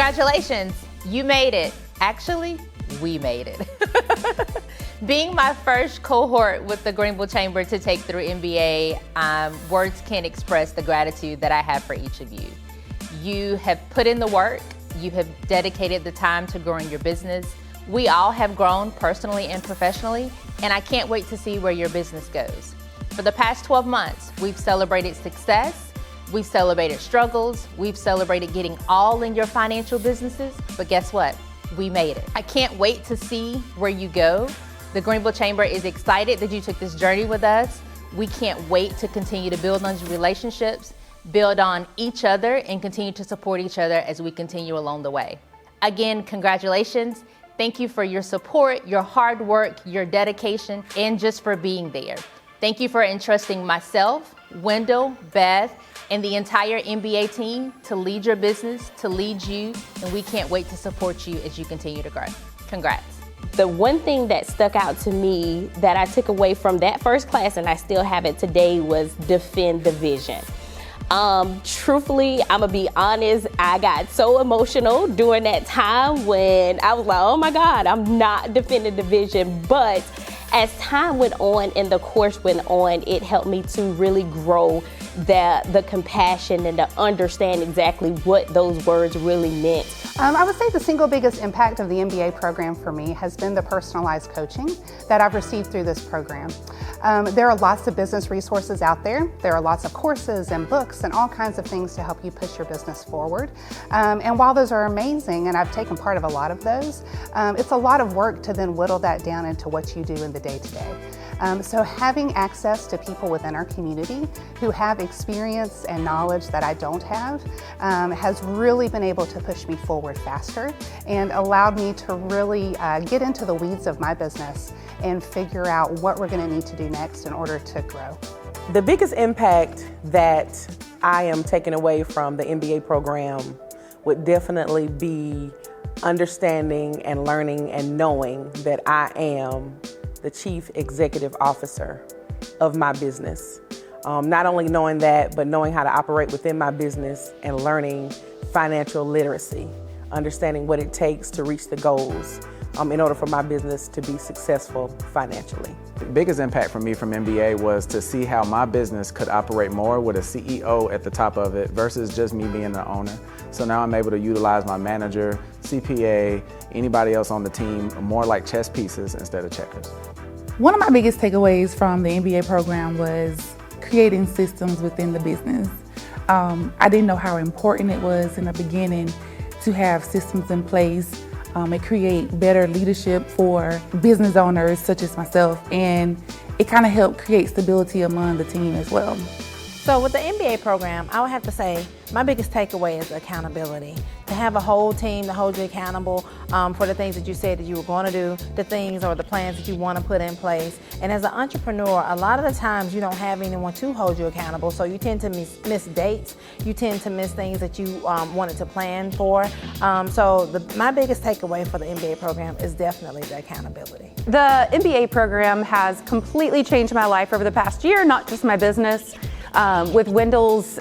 Congratulations, you made it. Actually, we made it. Being my first cohort with the Greenville Chamber to take through MBA, words can't express the gratitude that I have for each of you. You have put in the work, you have dedicated the time to growing your business. We all have grown personally and professionally, and I can't wait to see where your business goes. For the past 12 months, we've celebrated success, we've celebrated struggles, we've celebrated getting all in your financial businesses, but guess what? We made it. I can't wait to see where you go. The Greenville Chamber is excited that you took this journey with us. We can't wait to continue to build on your relationships, build on each other, and continue to support each other as we continue along the way. Again, congratulations. Thank you for your support, your hard work, your dedication, and just for being there. Thank you for entrusting myself, Wendell, Beth, and the entire MBA team to lead your business, to lead you, and we can't wait to support you as you continue to grow. Congrats. The one thing that stuck out to me that I took away from that first class, and I still have it today, was defend the vision. Truthfully, I'm gonna be honest, I got so emotional during that time when I was like, oh my God, I'm not defending the vision. But as time went on and the course went on, it helped me to really grow the compassion and to understand exactly what those words really meant. I would say the single biggest impact of the MBA program for me has been the personalized coaching that I've received through this program. There are lots of business resources out there. There are lots of courses and books and all kinds of things to help you push your business forward. And while those are amazing, and I've taken part of a lot of those, it's a lot of work to then whittle that down into what you do in the day-to-day. So having access to people within our community who have experience and knowledge that I don't have has really been able to push me forward faster and allowed me to really get into the weeds of my business and figure out what we're going to need to do next in order to grow. The biggest impact that I am taking away from the MBA program would definitely be understanding and learning and knowing that I am the Chief Executive Officer of my business. Not only knowing that, but knowing how to operate within my business and learning financial literacy, understanding what it takes to reach the goals in order for my business to be successful financially. The biggest impact for me from MBA was to see how my business could operate more with a CEO at the top of it versus just me being the owner. So now I'm able to utilize my manager, CPA, anybody else on the team more like chess pieces instead of checkers. One of my biggest takeaways from the MBA program was creating systems within the business. I didn't know how important it was in the beginning to have systems in place and create better leadership for business owners such as myself, and it kind of helped create stability among the team as well. So with the MBA program, I would have to say my biggest takeaway is accountability. To have a whole team to hold you accountable for the things that you said that you were going to do, the things or the plans that you want to put in place. And as an entrepreneur, a lot of the times you don't have anyone to hold you accountable, so you tend to miss dates. You tend to miss things that you wanted to plan for. My biggest takeaway for the MBA program is definitely the accountability. The MBA program has completely changed my life over the past year, not just my business. With Wendell's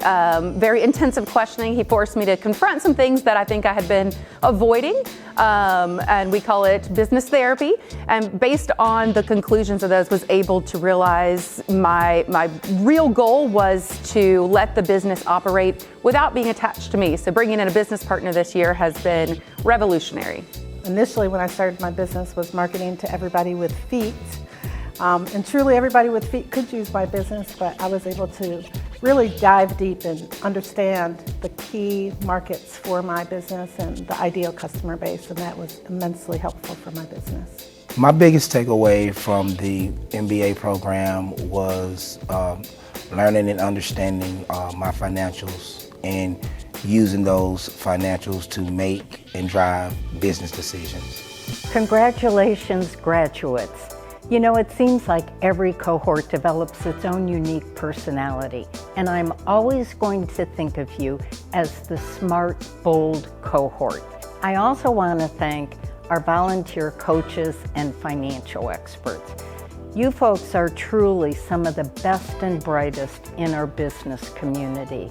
very intensive questioning, he forced me to confront some things that I think I had been avoiding, and we call it business therapy. And based on the conclusions of those, was able to realize my real goal was to let the business operate without being attached to me. So bringing in a business partner this year has been revolutionary. Initially, when I started my business, was marketing to everybody with feet. And truly everybody with feet could use my business, but I was able to really dive deep and understand the key markets for my business and the ideal customer base, and that was immensely helpful for my business. My biggest takeaway from the MBA program was learning and understanding my financials and using those financials to make and drive business decisions. Congratulations, graduates. You know, it seems like every cohort develops its own unique personality, and I'm always going to think of you as the smart, bold cohort. I also want to thank our volunteer coaches and financial experts. You folks are truly some of the best and brightest in our business community.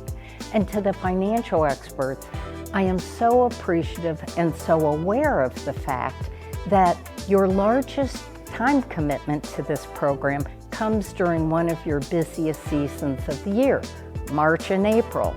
And to the financial experts, I am so appreciative and so aware of the fact that your largest time commitment to this program comes during one of your busiest seasons of the year, March and April.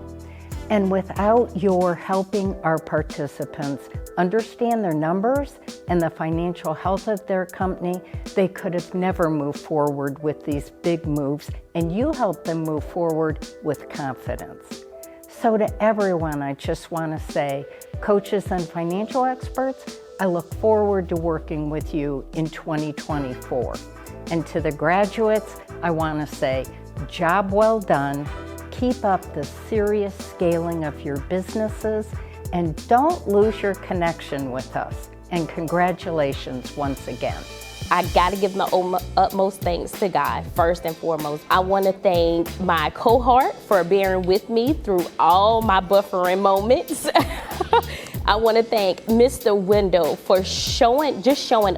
And without your helping our participants understand their numbers and the financial health of their company, they could have never moved forward with these big moves, and you help them move forward with confidence. So to everyone, I just want to say, coaches and financial experts, I look forward to working with you in 2024. And to the graduates, I want to say, job well done. Keep up the serious scaling of your businesses, and don't lose your connection with us. And congratulations once again. I gotta give my utmost thanks to God, first and foremost. I wanna thank my cohort for bearing with me through all my buffering moments. I wanna thank Mr. Wendell for showing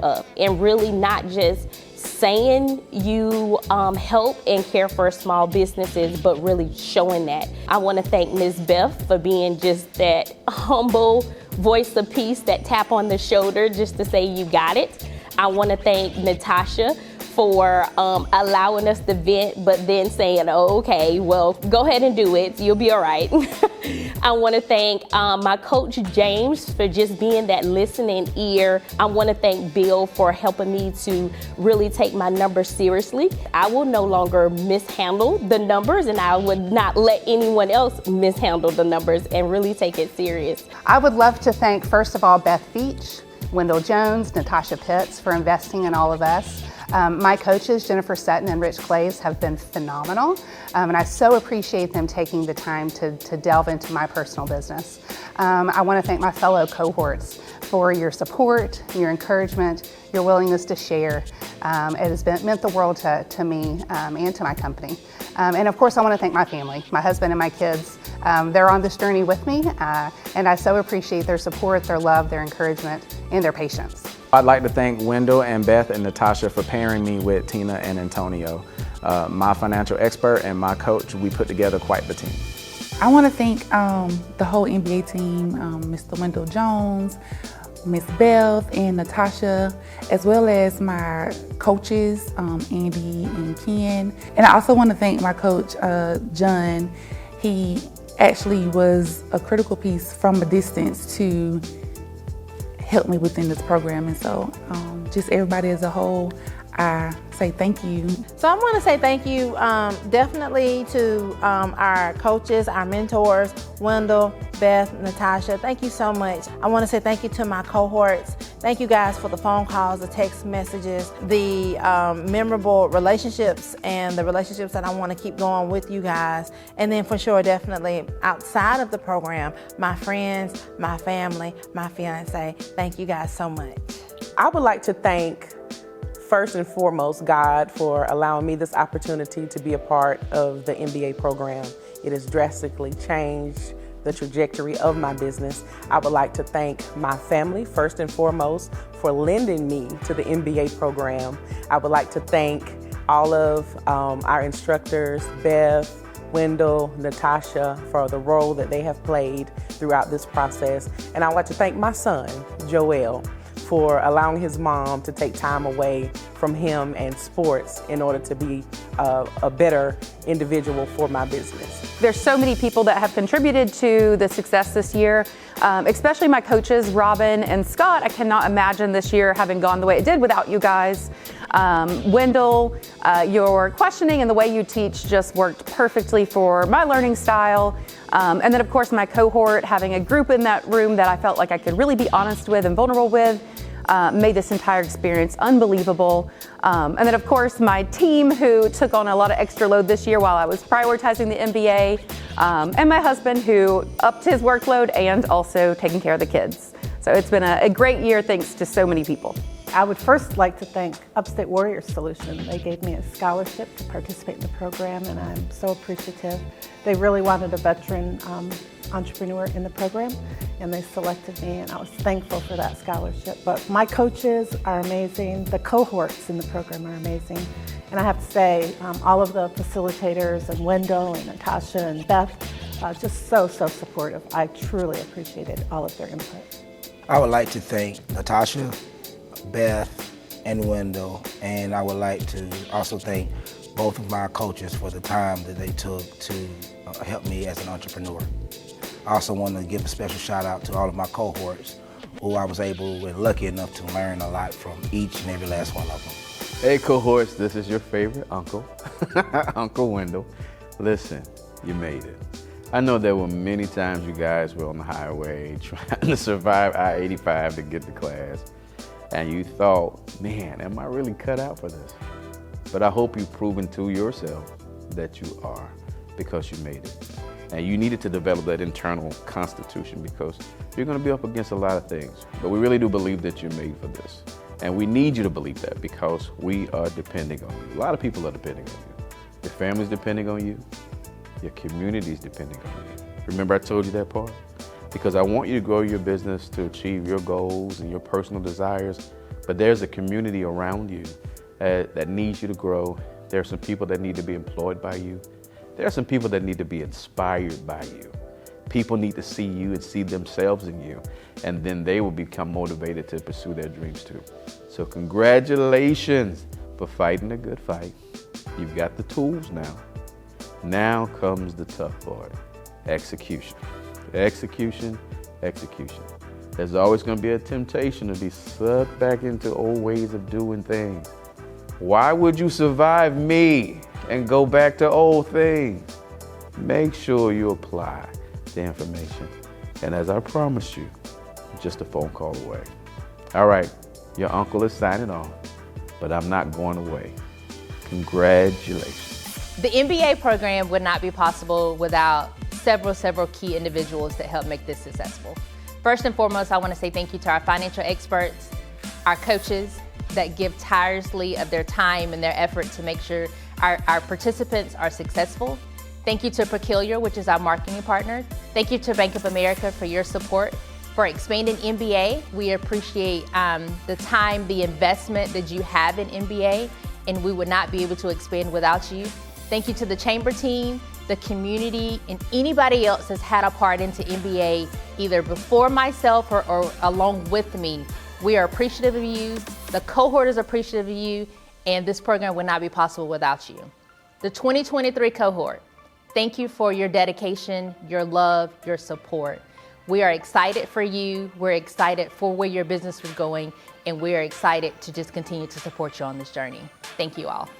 up and really not just saying you help and care for small businesses, but really showing that. I want to thank Ms. Beth for being just that humble voice of peace, that tap on the shoulder just to say you got it. I want to thank Natasha for allowing us to vent, but then saying, oh, okay, well, go ahead and do it. You'll be all right. I want to thank my coach, James, for just being that listening ear. I want to thank Bill for helping me to really take my numbers seriously. I will no longer mishandle the numbers, and I would not let anyone else mishandle the numbers and really take it serious. I would love to thank, first of all, Beth Beach, Wendell Jones, Natasha Pitts for investing in all of us. My coaches, Jennifer Sutton and Rich Clays, have been phenomenal, and I so appreciate them taking the time to delve into my personal business. I want to thank my fellow cohorts for your support, your encouragement, your willingness to share. It has meant the world to me and to my company. And of course, I want to thank my family, my husband and my kids. They're on this journey with me, and I so appreciate their support, their love, their encouragement, and their patience. I'd like to thank Wendell and Beth and Natasha for pairing me with Tina and Antonio. My financial expert and my coach, we put together quite the team. I want to thank the whole MBA team, Mr. Wendell Jones, Miss Beth and Natasha, as well as my coaches, Andy and Ken. And I also want to thank my coach, John. He actually was a critical piece from a distance to help me within this program. And so just everybody as a whole, I say thank you. So I want to say thank you definitely to our coaches, our mentors, Wendell, Beth, Natasha. Thank you so much. I want to say thank you to my cohorts. Thank you guys for the phone calls, the text messages, the memorable relationships, and the relationships that I want to keep going with you guys. And then for sure, definitely outside of the program, my friends, my family, my fiance. Thank you guys so much. I would like to thank first and foremost, God, for allowing me this opportunity to be a part of the MBA program. It has drastically changed the trajectory of my business. I would like to thank my family, first and foremost, for lending me to the MBA program. I would like to thank all of our instructors, Beth, Wendell, Natasha, for the role that they have played throughout this process. And I'd like to thank my son, Joel, for allowing his mom to take time away from him and sports in order to be a better individual for my business. There's so many people that have contributed to the success this year, especially my coaches, Robin and Scott. I cannot imagine this year having gone the way it did without you guys. Wendell, your questioning and the way you teach just worked perfectly for my learning style. And then of course my cohort, having a group in that room that I felt like I could really be honest with and vulnerable with, made this entire experience unbelievable. And then of course my team, who took on a lot of extra load this year while I was prioritizing the MBA, and my husband, who upped his workload and also taking care of the kids. So it's been a great year thanks to so many people. I would first like to thank Upstate Warrior Solution. They gave me a scholarship to participate in the program, and I'm so appreciative. They really wanted a veteran entrepreneur in the program, and they selected me, and I was thankful for that scholarship. But my coaches are amazing. The cohorts in the program are amazing. And I have to say, all of the facilitators and Wendell and Natasha and Beth, just so supportive. I truly appreciated all of their input. I would like to thank Natasha, Beth, and Wendell, and I would like to also thank both of my coaches for the time that they took to help me as an entrepreneur. I also want to give a special shout out to all of my cohorts who I was able and lucky enough to learn a lot from each and every last one of them. Hey cohorts, this is your favorite uncle, Uncle Wendell. Listen, you made it. I know there were many times you guys were on the highway trying to survive I-85 to get to class, and you thought, man, am I really cut out for this? But I hope you've proven to yourself that you are, because you made it. And you needed to develop that internal constitution because you're going to be up against a lot of things. But we really do believe that you're made for this. And we need you to believe that because we are depending on you. A lot of people are depending on you. Your family's depending on you. Your community's depending on you. Remember I told you that part? Because I want you to grow your business to achieve your goals and your personal desires. But there's a community around you that needs you to grow. There are some people that need to be employed by you. There are some people that need to be inspired by you. People need to see you and see themselves in you, and then they will become motivated to pursue their dreams too. So congratulations for fighting a good fight. You've got the tools now. Now comes the tough part, execution. Execution, execution. There's always going to be a temptation to be sucked back into old ways of doing things. Why would you survive me and go back to old things? Make sure you apply the information. And as I promised you, just a phone call away. All right, your uncle is signing off, but I'm not going away. Congratulations. The MBA program would not be possible without several key individuals that help make this successful. First and foremost, I want to say thank you to our financial experts, our coaches that give tirelessly of their time and their effort to make sure our participants are successful. Thank you to Peculiar, which is our marketing partner. Thank you to Bank of America for your support for expanding MBA. We appreciate the time, the investment that you have in MBA, and we would not be able to expand without you. Thank you to the Chamber team, the community, and anybody else that's had a part into MBA, either before myself or along with me. We are appreciative of you, the cohort is appreciative of you, and this program would not be possible without you. The 2023 cohort, thank you for your dedication, your love, your support. We are excited for you, we're excited for where your business is going, and we are excited to just continue to support you on this journey. Thank you all.